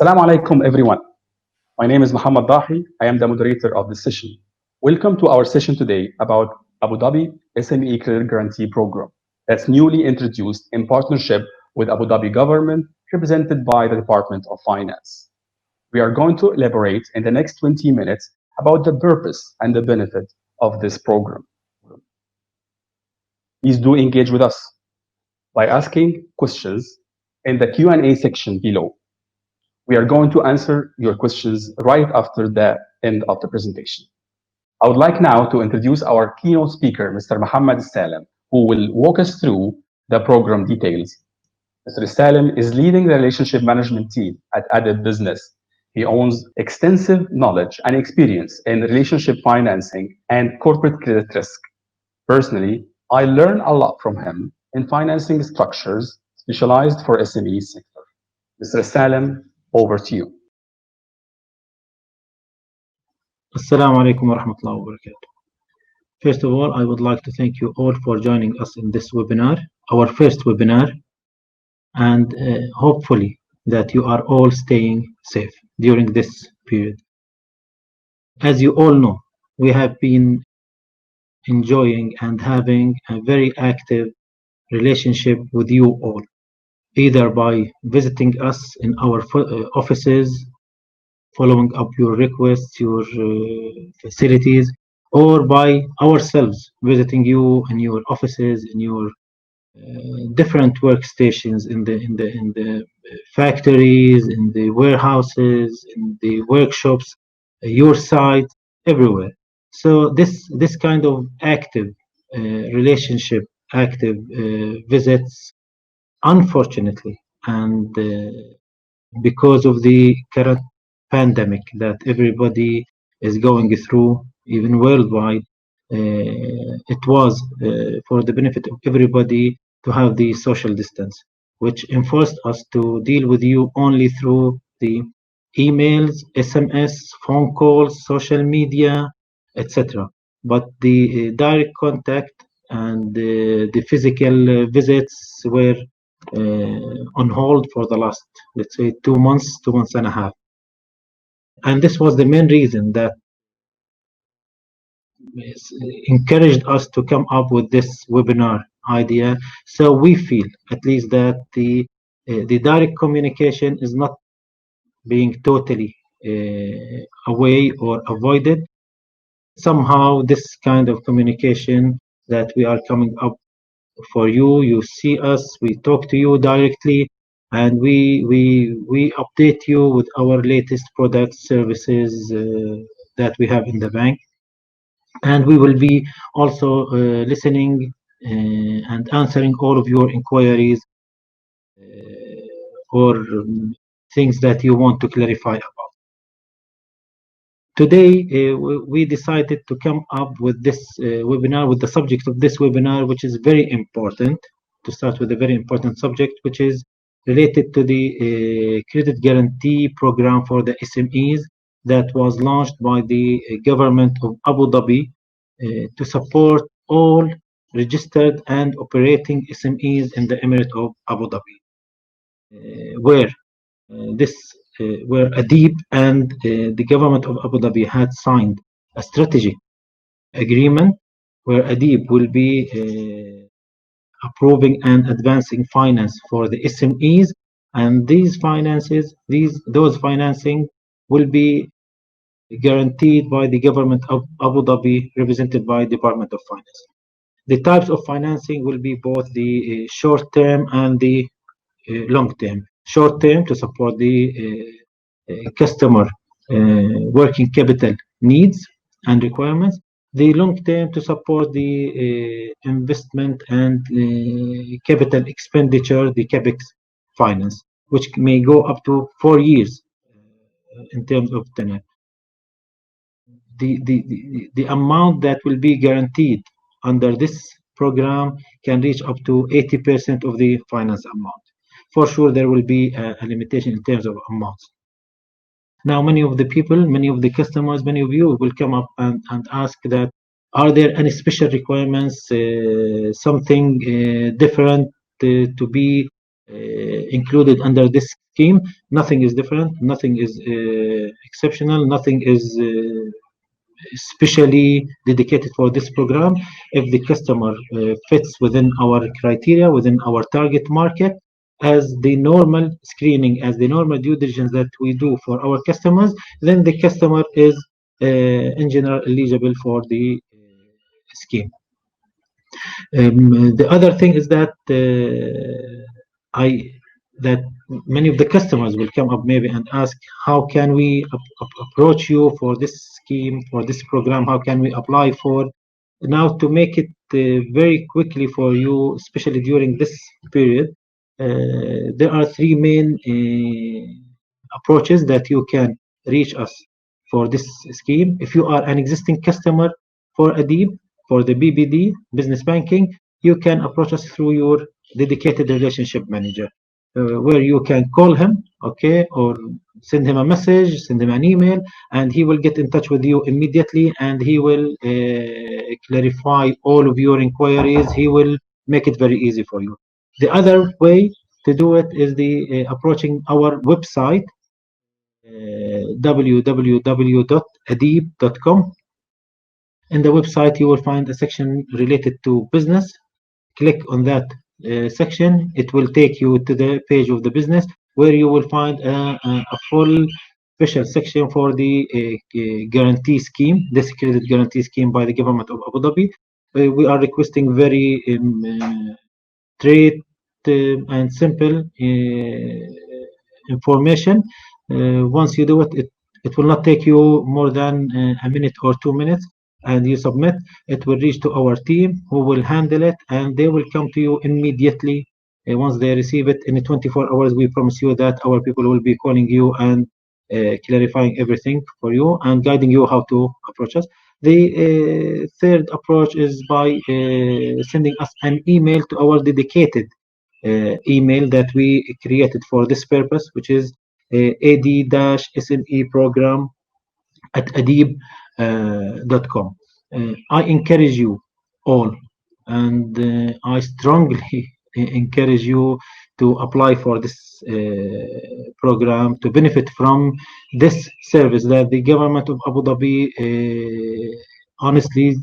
Assalamu alaikum, everyone. My name is Muhammad Dahi. I am the moderator of this session. Welcome to our session today about Abu Dhabi SME Credit Guarantee Program that's newly introduced in partnership with Abu Dhabi government, represented by the Department of Finance. We are going to elaborate in the next 20 minutes about the purpose and the benefit of this program. Please do engage with us by asking questions in the Q&A section below. We are going to answer your questions right after the end of the presentation. I would like now to introduce our keynote speaker, Mr. Mohammed Salem, who will walk us through the program details. Mr. Salem is leading the relationship management team at Added Business. He owns extensive knowledge and experience in relationship financing and corporate credit risk. Personally, I learn a lot from him in financing structures specialized for SME sector. Mr. Salem, over to you. Assalamu alaikum wa rahmatullahi wa barakatuh. First of all, I would like to thank you all for joining us in this webinar, our first webinar, and hopefully that you are all staying safe during this period. As you all know, we have been enjoying and having a very active relationship with you all, either by visiting us in our offices, following up your requests, your facilities, or by ourselves visiting you in your offices, in your different workstations, in the factories, in the warehouses, in the workshops, your site, everywhere. So this kind of active relationship, active visits, unfortunately, and because of the current pandemic that everybody is going through, even worldwide, it was for the benefit of everybody to have the social distance, which enforced us to deal with you only through the emails, SMS, phone calls, social media, etc. But the direct contact and the physical visits were on hold for the last, let's say, 2 months and a half. And this was the main reason that encouraged us to come up with this webinar idea. So we feel, at least, that the direct communication is not being totally away or avoided. Somehow this kind of communication that we are coming up for you, you see us, we talk to you directly, and we update you with our latest products, services that we have in the bank. And we will be also listening and answering all of your inquiries or things that you want to clarify about. Today, we decided to come up with this webinar, with the subject of this webinar, which is very important, to start with a very important subject, which is related to the credit guarantee program for the SMEs that was launched by the government of Abu Dhabi to support all registered and operating SMEs in the Emirate of Abu Dhabi, where Adib and the government of Abu Dhabi had signed a strategy agreement where Adib will be approving and advancing finance for the SMEs, and those financing will be guaranteed by the government of Abu Dhabi, represented by Department of Finance. The types of financing will be both the short-term and the long-term. Short-term to support the customer working capital needs and requirements. The long-term to support the investment and capital expenditure, the CapEx finance, which may go up to 4 years in terms of tenure. The amount that will be guaranteed under this program can reach up to 80% of the finance amount. For sure, there will be a limitation in terms of amounts. Now, many of the people, many of the customers, many of you will come up and ask that, are there any special requirements, something different to be included under this scheme. Nothing is different, nothing is exceptional, nothing is specially dedicated for this program. If the customer fits within our criteria, within our target market, as the normal screening, as the normal due diligence that we do for our customers, then the customer is in general eligible for the scheme. The other thing is that that many of the customers will come up maybe and ask, how can we approach you for this scheme, for this program? How can we apply for? Now, to make it very quickly for you, especially during this period, there are three main approaches that you can reach us for this scheme. If you are an existing customer for ADIB, for the BBD, business banking, you can approach us through your dedicated relationship manager, where you can call him, okay, or send him a message, send him an email, and he will get in touch with you immediately, and he will clarify all of your inquiries. He will make it very easy for you. The other way to do it is the approaching our website, www.adib.com. In the website, you will find a section related to business. Click on that section. It will take you to the page of the business, where you will find a full special section for the guarantee scheme, this credit guarantee scheme by the government of Abu Dhabi. We are requesting very straight and simple information. Once you do it, it will not take you more than a minute or 2 minutes, and you submit. It will reach to our team, who will handle it, and they will come to you immediately. Once they receive it, in 24 hours, we promise you that our people will be calling you and clarifying everything for you and guiding you how to approach us. The third approach is by sending us an email to our dedicated email that we created for this purpose, which is ad-sme program@adib.com. I encourage you all, and I strongly encourage you to apply for this program, to benefit from this service that the government of Abu Dhabi honestly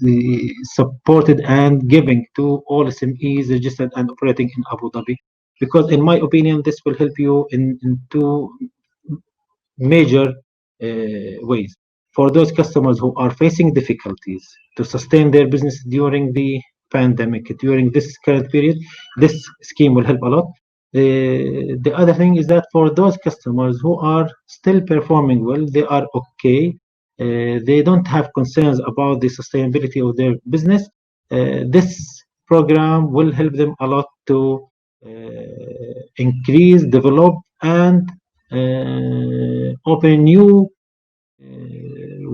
supported and giving to all SMEs registered and operating in Abu Dhabi. Because in my opinion, this will help you in two major ways. For those customers who are facing difficulties to sustain their business during the pandemic, during this current period, this scheme will help a lot. The other thing is that for those customers who are still performing well, they are okay, they don't have concerns about the sustainability of their business, this program will help them a lot to increase, develop, and open new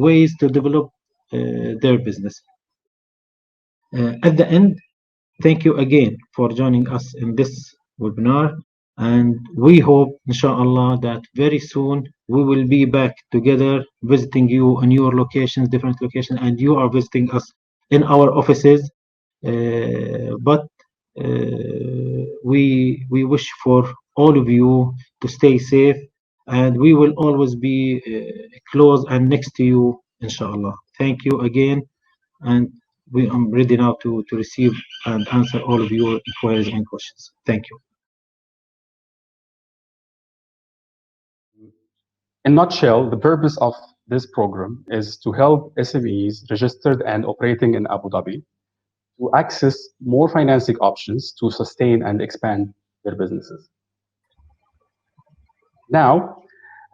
ways to develop their business. At the end, thank you again for joining us in this webinar, and we hope, inshallah, that very soon we will be back together visiting you in your locations, different locations, and you are visiting us in our offices. But we wish for all of you to stay safe, and we will always be close and next to you, inshallah. Thank you again, and I'm ready now to receive and answer all of your inquiries and questions. Thank you. In a nutshell, the purpose of this program is to help SMEs registered and operating in Abu Dhabi to access more financing options to sustain and expand their businesses. Now,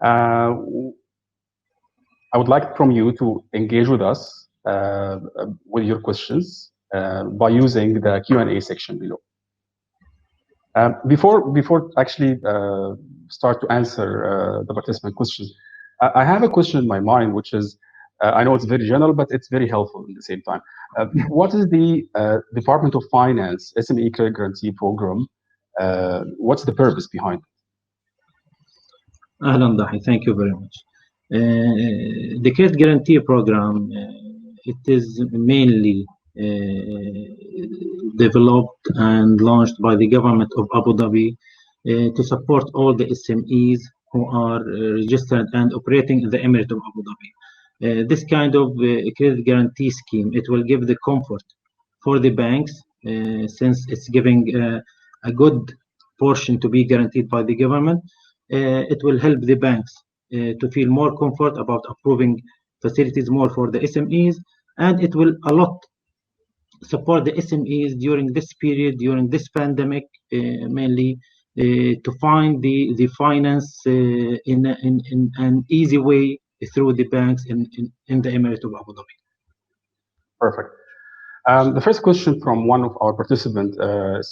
I would like from you to engage with us with your questions by using the Q&A section below. Before actually start to answer the participant questions, I have a question in my mind, which is, I know it's very general, but it's very helpful at the same time. What is the Department of Finance SME Credit Guarantee Program? What's the purpose behind it? Ahlan Dahi, thank you very much. The Credit Guarantee Program, it is mainly developed and launched by the government of Abu Dhabi to support all the SMEs who are registered and operating in the Emirate of Abu Dhabi. This kind of credit guarantee scheme, it will give the comfort for the banks, since it's giving a good portion to be guaranteed by the government. It will help the banks to feel more comfort about approving facilities more for the SMEs, and it will a lot support the SMEs during this period, during this pandemic, mainly to find the finance in an easy way through the banks in the Emirate of Abu Dhabi. Perfect. The first question from one of our participants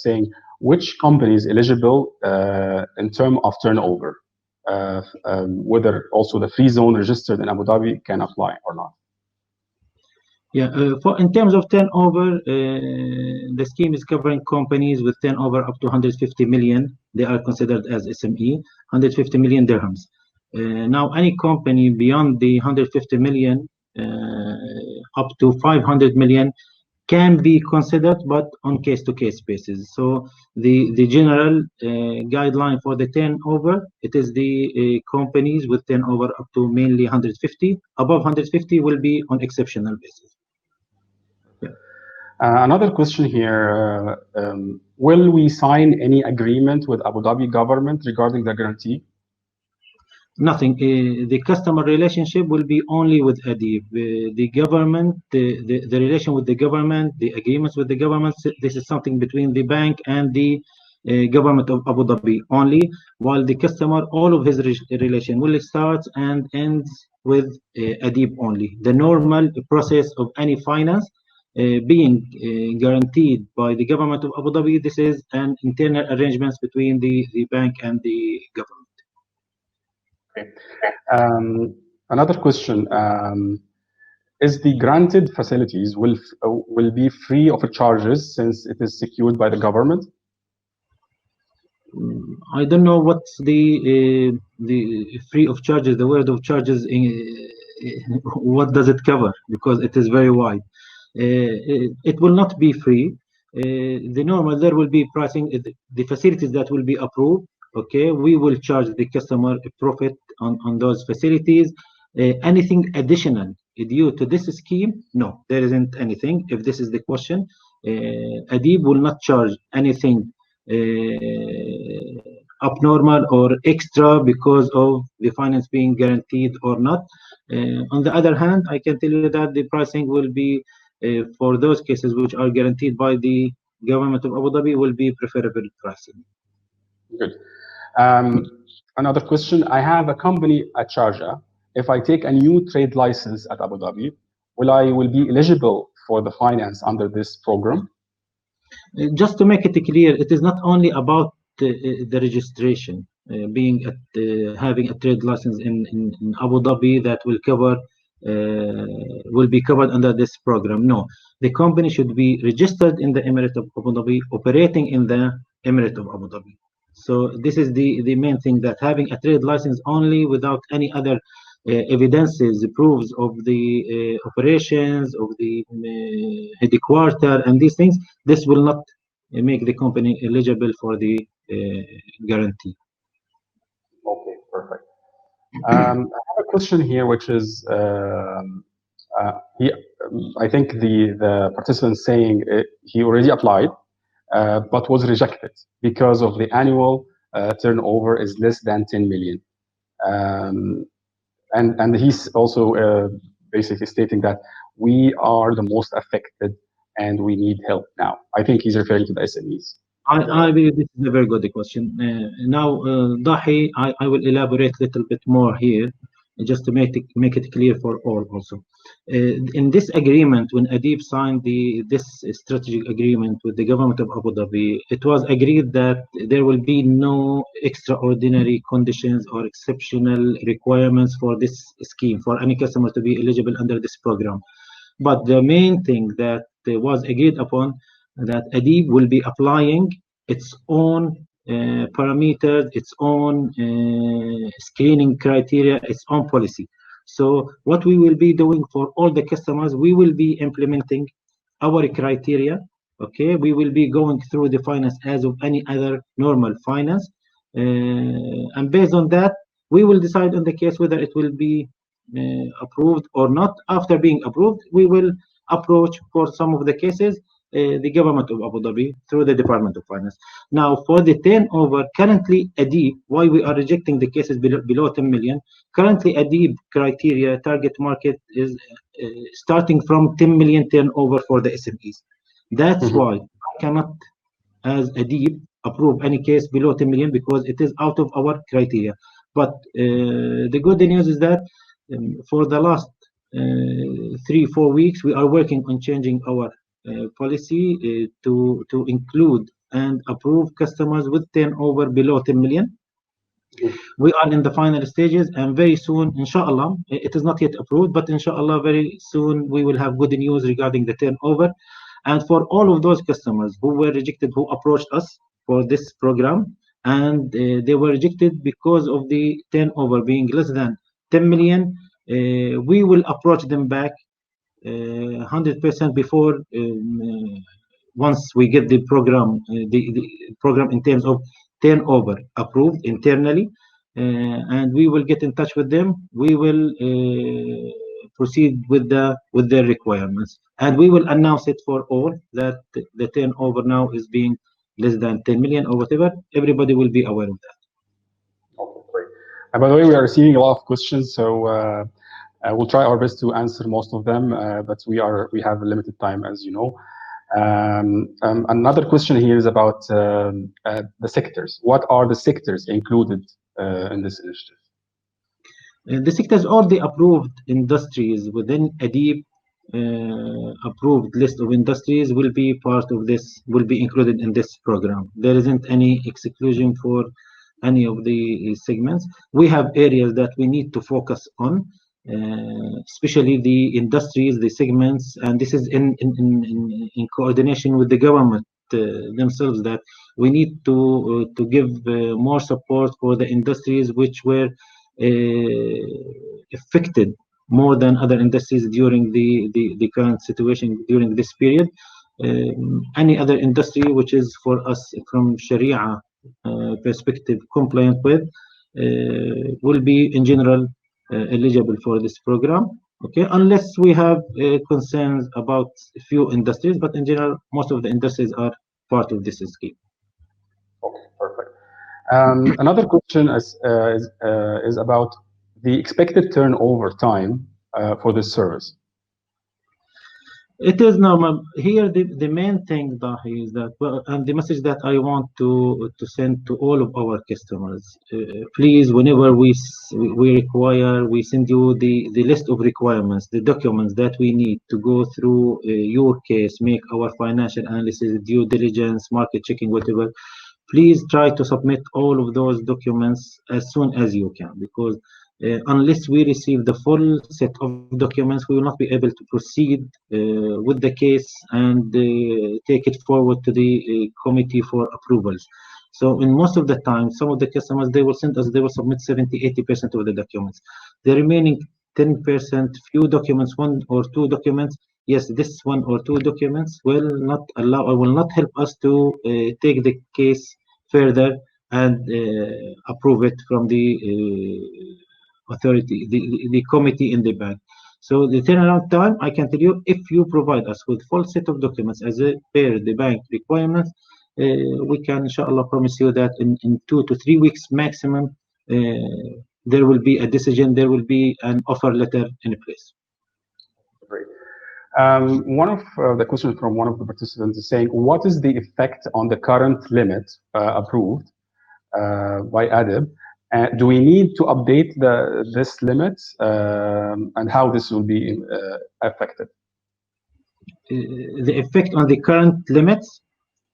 saying, which company is eligible in terms of turnover? Whether also the free zone registered in Abu Dhabi can apply or not? Yeah, in terms of turnover, the scheme is covering companies with turnover up to 150 million. They are considered as SME, 150 million dirhams. Now, any company beyond the 150 million, up to 500 million, can be considered, but on case-to-case basis. So the general guideline for the turnover, it is the companies with turnover up to mainly 150. Above 150 will be on exceptional basis. Yeah. Another question here, will we sign any agreement with Abu Dhabi government regarding the guarantee? Nothing. The customer relationship will be only with ADIB. The government, the relation with the government, the agreements with the government, this is something between the bank and the government of Abu Dhabi only, while the customer, all of his relation will start and ends with ADIB only. The normal process of any finance being guaranteed by the government of Abu Dhabi, this is an internal arrangement between the bank and the government. Okay. Another question, is the granted facilities will be free of charges since it is secured by the government? I don't know what's the free of charges, the word of charges, what does it cover, because it is very wide. It will not be free. The normal, there will be pricing, the facilities that will be approved. Okay, we will charge the customer a profit on those facilities. Anything additional due to this scheme? No, there isn't anything. If this is the question, ADIB will not charge anything abnormal or extra because of the finance being guaranteed or not. On the other hand, I can tell you that the pricing will be for those cases which are guaranteed by the government of Abu Dhabi will be preferable pricing. Good. Another question, I have a company at Sharjah. If I take a new trade license at Abu Dhabi, will be eligible for the finance under this program? Just to make it clear, it is not only about the registration, having a trade license in Abu Dhabi that will be covered under this program. No, the company should be registered in the Emirate of Abu Dhabi, operating in the Emirate of Abu Dhabi. So this is the main thing, that having a trade license only without any other evidences, proofs of the operations of the headquarter and these things, this will not make the company eligible for the guarantee. Okay, perfect. I have a question here, which is, I think the participant saying he already applied, but was rejected because of the annual turnover is less than 10 million. And he's also basically stating that we are the most affected and we need help now. I think he's referring to the SMEs. I believe this is a very good question. Now, Dahi, I will elaborate a little bit more here, just to make it clear for all also. In this agreement, when ADIB signed this strategic agreement with the government of Abu Dhabi, it was agreed that there will be no extraordinary conditions or exceptional requirements for this scheme, for any customer to be eligible under this program. But the main thing that was agreed upon, that ADIB will be applying its own parameters, its own screening criteria, its own policy. So what we will be doing for all the customers, we will be implementing our criteria. Okay, we will be going through the finance as of any other normal finance. and based on that, we will decide on the case whether it will be approved or not. After being approved, we will approach for some of the cases the government of Abu Dhabi through the Department of Finance. Now, for the turnover, currently ADIB, why we are rejecting the cases below 10 million, currently ADIB criteria target market is starting from 10 million turnover for the SMEs. That's why I cannot, as ADIB, approve any case below 10 million because it is out of our criteria. But the good news is that for the last 3-4 weeks, we are working on changing our policy to include and approve customers with turnover below 10 million. We are in the final stages, and very soon, inshallah, it is not yet approved, but inshallah, very soon we will have good news regarding the turnover. And for all of those customers who were rejected, who approached us for this program, and they were rejected because of the turnover being less than 10 million, we will approach them back 100% before once we get the program, the program in terms of turnover approved internally, and we will get in touch with them. We will proceed with their requirements, and we will announce it for all that the turnover now is being less than 10 million or whatever. Everybody will be aware of that. Okay, great. And by the way, we are receiving a lot of questions, so we'll try our best to answer most of them, but we have a limited time, as you know. Another question here is about the sectors. What are the sectors included in this initiative? The sectors are the approved industries within ADIB. Approved list of industries will be part of this, will be included in this program. There isn't any exclusion for any of the segments. We have areas that we need to focus on, especially the industries, the segments, and this is in coordination with the government themselves, that we need to give more support for the industries which were affected more than other industries during the current situation during this period. Any other industry which is for us from Sharia perspective compliant with will be in general eligible for this program, okay, unless we have concerns about a few industries, but in general most of the industries are part of this scheme. Okay, perfect. Another question is about the expected turnover time for this service. It is normal. Here, the main thing, Dahi, is that, well, and the message that I want to send to all of our customers, please, whenever we require, we send you the list of requirements, the documents that we need to go through your case, make our financial analysis, due diligence, market checking, whatever. Please try to submit all of those documents as soon as you can, because unless we receive the full set of documents, we will not be able to proceed with the case and take it forward to the committee for approvals. So in most of the time, some of the customers, they will submit 70-80% of the documents. The remaining 10%, few documents, 1 or 2 documents, yes, this 1 or 2 documents will not allow or will not help us to take the case further and approve it from the authority, the committee in the bank. So the turnaround time, I can tell you, if you provide us with full set of documents as per the bank requirements, we can, inshallah, promise you that in 2 to 3 weeks maximum, there will be a decision, there will be an offer letter in place. Great. One of the questions from one of the participants is saying, what is the effect on the current limit approved by ADIB? Do we need to update this limit, and how this will be affected? The effect on the current limits?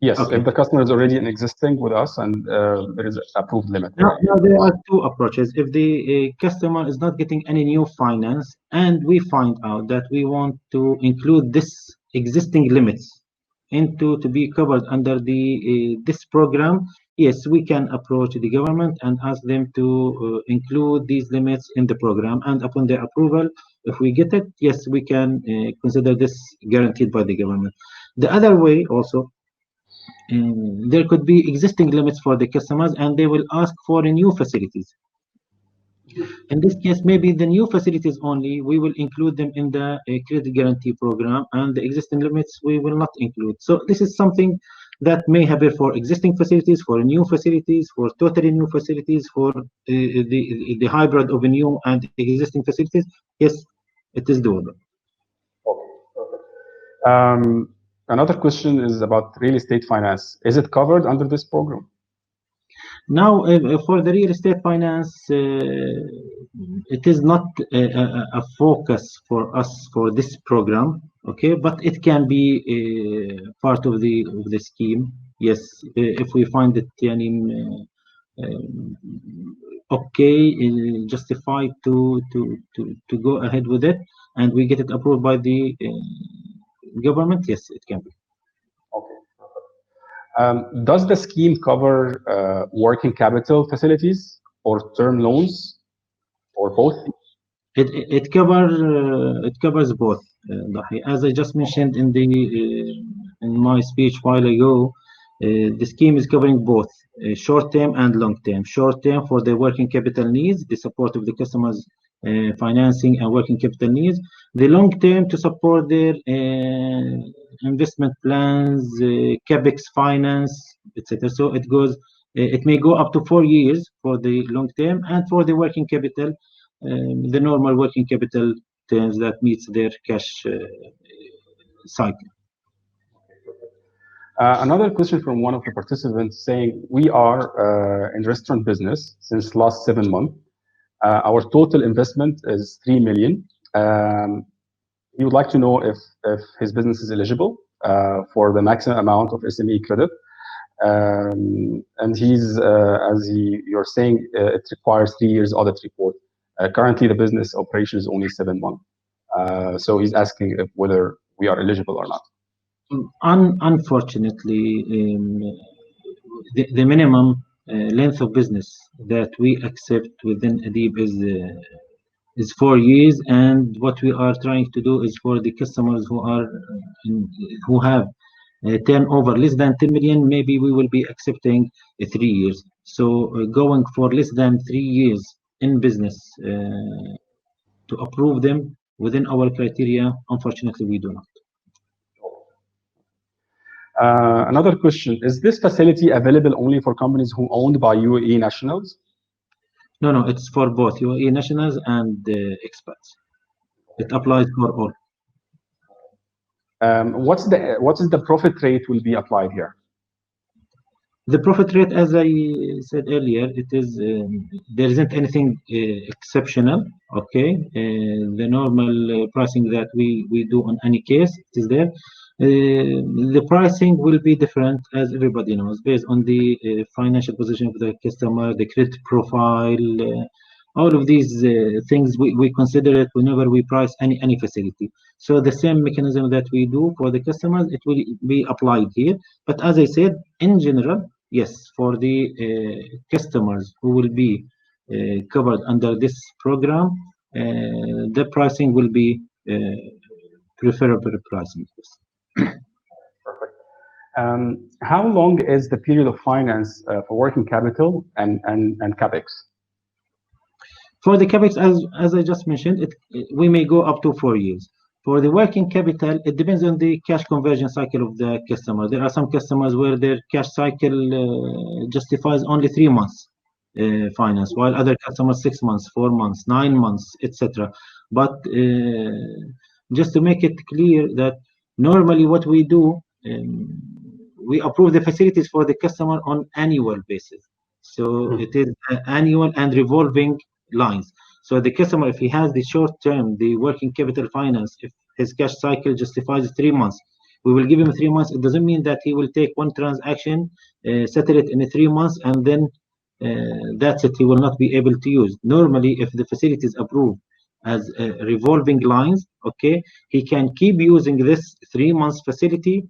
Yes, okay. If the customer is already existing with us and there is an approved limit. Now there are 2 approaches. If the customer is not getting any new finance and we find out that we want to include this existing limits to be covered under the this program, yes, we can approach the government and ask them to include these limits in the program, and upon their approval, if we get it, yes, we can consider this guaranteed by the government. The other way also there could be existing limits for the customers, and they will ask for new facilities. In this case, maybe the new facilities only, we will include them in the credit guarantee program, and the existing limits we will not include. So this is something that may happen for existing facilities, for new facilities, for totally new facilities, for the hybrid of new and existing facilities. Yes, it is doable. Okay, perfect. Another question is about real estate finance. Is it covered under this program? Now, for the real estate finance, it is not a focus for us for this program, okay? But it can be part of the scheme. Yes, if we find it okay, justified to go ahead with it, and we get it approved by the government. Yes, it can be. Okay. Does the scheme cover working capital facilities or term loans, or both? It covers both. Dahi. As I just mentioned in my speech a while ago, the scheme is covering both short-term and long-term. Short-term for the working capital needs, the support of the customers' financing and working capital needs. The long-term to support their investment plans, capex finance, etc. So it goes. It may go up to 4 years for the long-term, and for the working capital, the normal working capital terms that meets their cash cycle. Another question from one of the participants saying, we are in restaurant business since last 7 months. Our total investment is 3 million. He would like to know if his business is eligible for the maximum amount of SME credit. And you're saying, it requires 3 years audit report. Currently, the business operation is only 7 months. So he's asking whether we are eligible or not. Unfortunately, the minimum length of business that we accept within ADIB is 4 years, and what we are trying to do is for the customers who have turnover less than 10 million, maybe we will be accepting 3 years. So going for less than 3 years in business to approve them within our criteria, unfortunately, we do not. Another question, is this facility available only for companies who are owned by UAE nationals? No, it's for both UAE nationals and expats. It applies for all. What is the profit rate will be applied here? The profit rate, as I said earlier, it is there isn't anything exceptional. Okay, the normal pricing that we do on any case, it is there. The pricing will be different, as everybody knows, based on the financial position of the customer, the credit profile, all of these things we consider it whenever we price any facility. So the same mechanism that we do for the customers, it will be applied here. But as I said, in general, yes, for the customers who will be covered under this program, the pricing will be preferable pricing. Perfect. How long is the period of finance for working capital and capex? For the capex, as I just mentioned, we may go up to 4 years. For the working capital, it depends on the cash conversion cycle of the customer. There are some customers where their cash cycle justifies only 3 months finance, while other customers 6 months, 4 months, 9 months, etc. But just to make it clear that normally what we do, we approve the facilities for the customer on annual basis. So it is annual and revolving lines. So the customer, if he has the short term, the working capital finance, if his cash cycle justifies 3 months, we will give him 3 months. It doesn't mean that he will take one transaction, settle it in 3 months, and then that's it. He will not be able to use. Normally, if the facility is approved as revolving lines, okay, he can keep using this 3 months facility,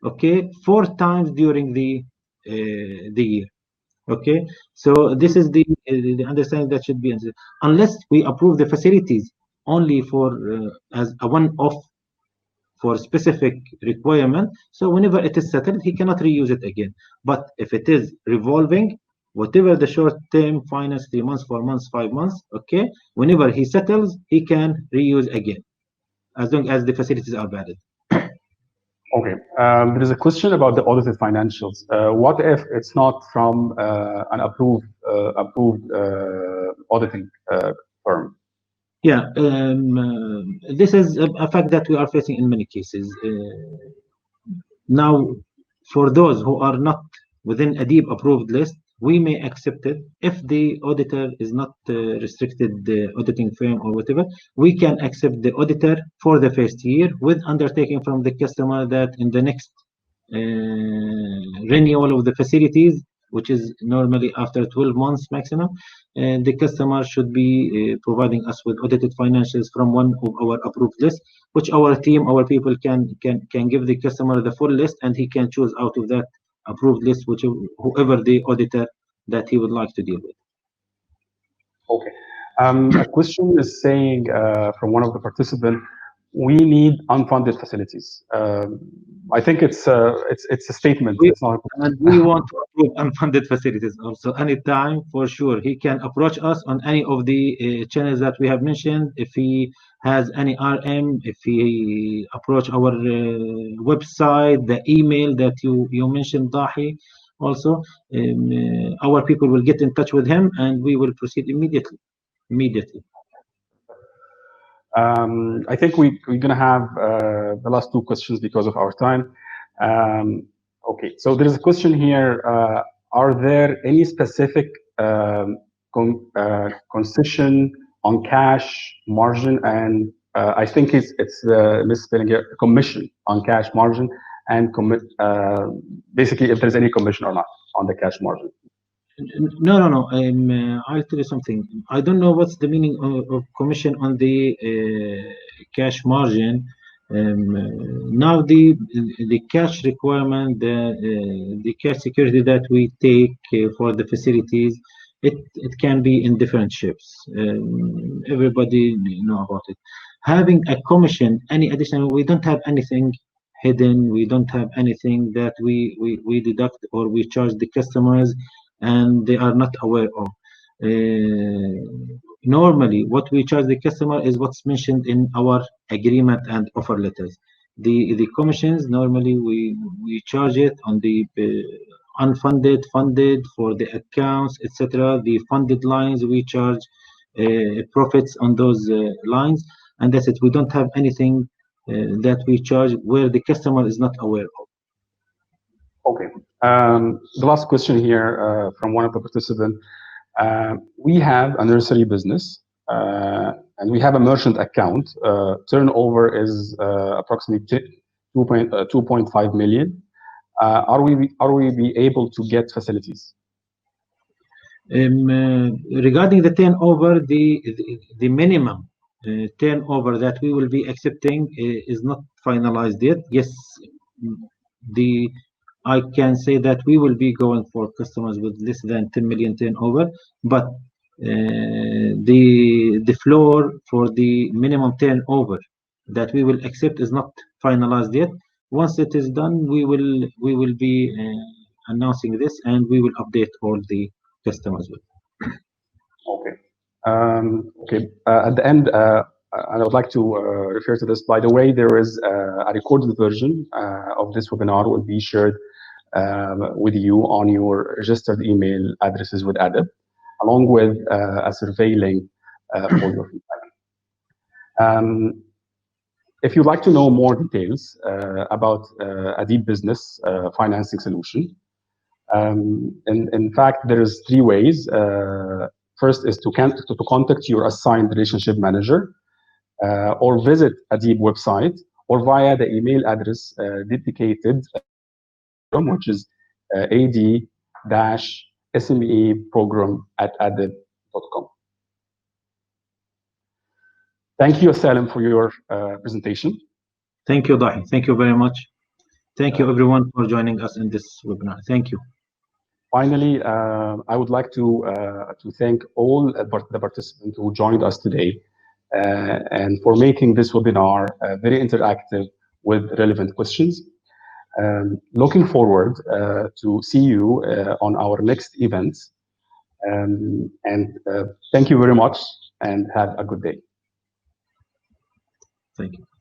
okay, 4 times during the year. Okay, so this is the understanding that should be, unless we approve the facilities only for as a one-off for specific requirement. So whenever it is settled, he cannot reuse it again. But if it is revolving, whatever the short-term finance, 3 months, 4 months, 5 months, okay, whenever he settles, he can reuse again, as long as the facilities are valid. Okay. There is a question about the audited financials. What if it's not from an approved auditing firm? Yeah, this is a fact that we are facing in many cases. Now, for those who are not within a deep approved list, we may accept it. If the auditor is not restricted auditing firm or whatever, we can accept the auditor for the first year with undertaking from the customer that in the next renewal of the facilities, which is normally after 12 months maximum, the customer should be providing us with audited financials from one of our approved lists, which our team, our people can give the customer the full list, and he can choose out of that approved list whoever the auditor that he would like to deal with. Okay. A question is saying from one of the participants, we need unfunded facilities. I think it's a statement. It's not. And we want to approve unfunded facilities also anytime, for sure. He can approach us on any of the channels that we have mentioned. If he has any RM, if he approach our website, the email that you mentioned, Dahi, also, our people will get in touch with him and we will proceed immediately. I think we're going to have the last two questions because of our time. Okay, so there is a question here. Are there any specific concession on cash margin and I think it's misspelling here, commission on cash margin and basically if there's any commission or not on the cash margin? No. I'll tell you something. I don't know what's the meaning of commission on the cash margin. Now the cash requirement, the cash security that we take for the facilities, it can be in different shapes. Everybody know about it. Having a commission, any additional, we don't have anything hidden. We don't have anything that we deduct or we charge the customers and they are not aware of. Normally, what we charge the customer is what's mentioned in our agreement and offer letters. The commissions, normally we charge it on the unfunded, funded, for the accounts, etc. The funded lines, we charge profits on those lines, and that's it. We don't have anything that we charge where the customer is not aware of. Okay. The last question here from one of the participants. We have a nursery business and we have a merchant account. Turnover is approximately 2.5 million. Are we be able to get facilities? Regarding the turnover, the minimum turnover that we will be accepting is not finalized yet. Yes, I can say that we will be going for customers with less than 10 million turnover, but the floor for the minimum turnover that we will accept is not finalized yet. Once it is done, we will be announcing this and we will update all the customers with. Okay. Okay. At the end, I would like to refer to this. By the way, there is a recorded version of this webinar will be shared with you on your registered email addresses with ADAB, along with a survey link for your feedback. If you'd like to know more details about a deep business financing solution, in fact, there is 3 ways. First is to contact your assigned relationship manager, or visit a deep website, or via the email address dedicated, which is ad-SME-program@adab.com. Thank you, Salim, for your presentation. Thank you, Dahi. Thank you very much. Thank you, everyone, for joining us in this webinar. Thank you. Finally, I would like to thank all the participants who joined us today and for making this webinar very interactive with relevant questions. Looking forward to see you on our next events. And thank you very much and have a good day. Thank you.